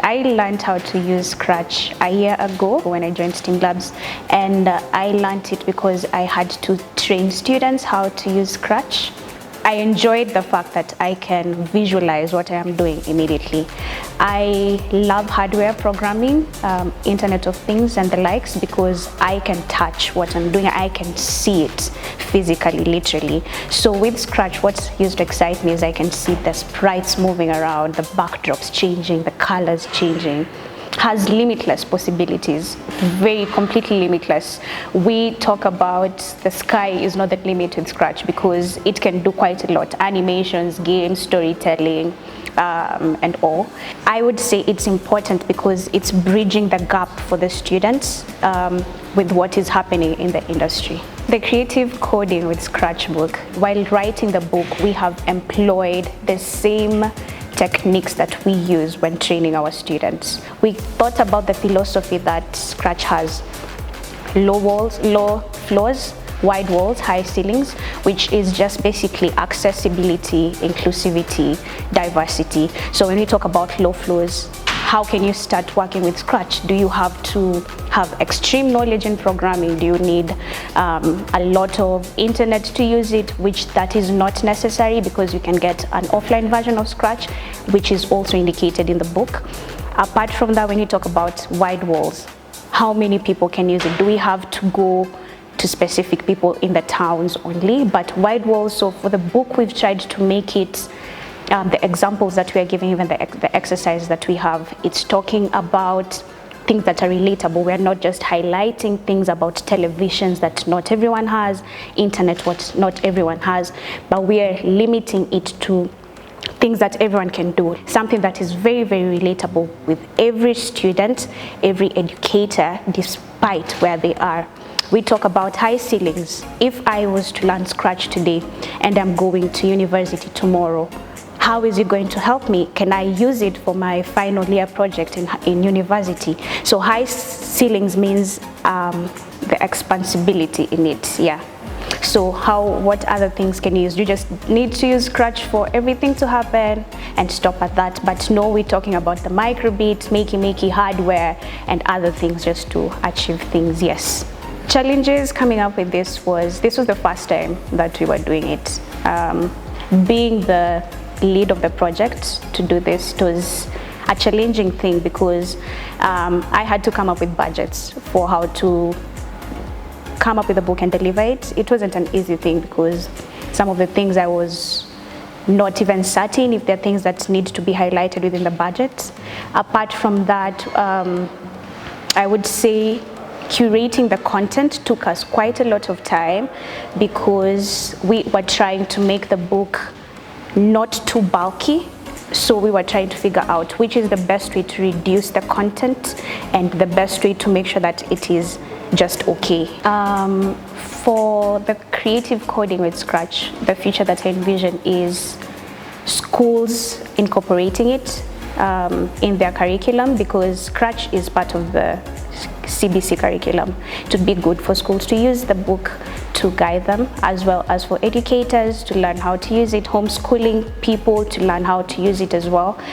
I learned how to use Scratch a year ago when I joined STEAM Labs, and I learned it because I had to train students how to use Scratch. I enjoyed the fact that I can visualize what I am doing immediately. I love hardware programming, Internet of Things and the likes, because I can touch what I'm doing. I can see it physically, literally. So with Scratch, what used to excite me is I can see the sprites moving around, the backdrops changing, the colors changing. Has limitless possibilities, very completely limitless. We talk about the sky is not the limit with Scratch because it can do quite a lot: animations, games, storytelling, and all. I would say it's important because it's bridging the gap for the students with what is happening in the industry. The creative coding with Scratch book, while writing the book, we have employed the same techniques that we use when training our students. We thought about the philosophy that Scratch has: low walls, low floors, wide walls, high ceilings, which is just basically accessibility, inclusivity, diversity. So when we talk about low floors, how can you start working with Scratch? Do you have to have extreme knowledge in programming? Do you need a lot of internet to use it, which that is not necessary because you can get an offline version of Scratch, which is also indicated in the book. Apart from that, when you talk about wide walls, how many people can use it? Do we have to go to specific people in the towns only? But wide walls, so for the book, we've tried to make it the examples that we are giving, even the exercise that we have, it's talking about things that are relatable. We're not just highlighting things about televisions that not everyone has, internet what not everyone has, but we are limiting it to things that everyone can do. Something that is very, very relatable with every student, every educator, despite where they are. We talk about high ceilings. If I was to learn Scratch today and I'm going to university tomorrow, how is it going to help me? Can I use it for my final year project in university? So high ceilings means the expansibility in it, yeah. So what other things can you use? You just need to use Scratch for everything to happen and stop at that. But no, we're talking about the microbit, makey hardware and other things just to achieve things, yes. Challenges coming up with this was the first time that we were doing it. Being the lead of the project to do this, it was a challenging thing because I had to come up with budgets for how to come up with a book and deliver it. It wasn't an easy thing because some of the things I was not even certain if there are things that need to be highlighted within the budget. Apart from that, I would say curating the content took us quite a lot of time because we were trying to make the book not too bulky. So we were trying to figure out which is the best way to reduce the content and the best way to make sure that it is just okay. For the creative coding with Scratch, the future that I envision is schools incorporating it in their curriculum, because Scratch is part of the CBC curriculum. It would be good for schools to use the book to guide them, as well as for educators to learn how to use it, homeschooling people to learn how to use it as well,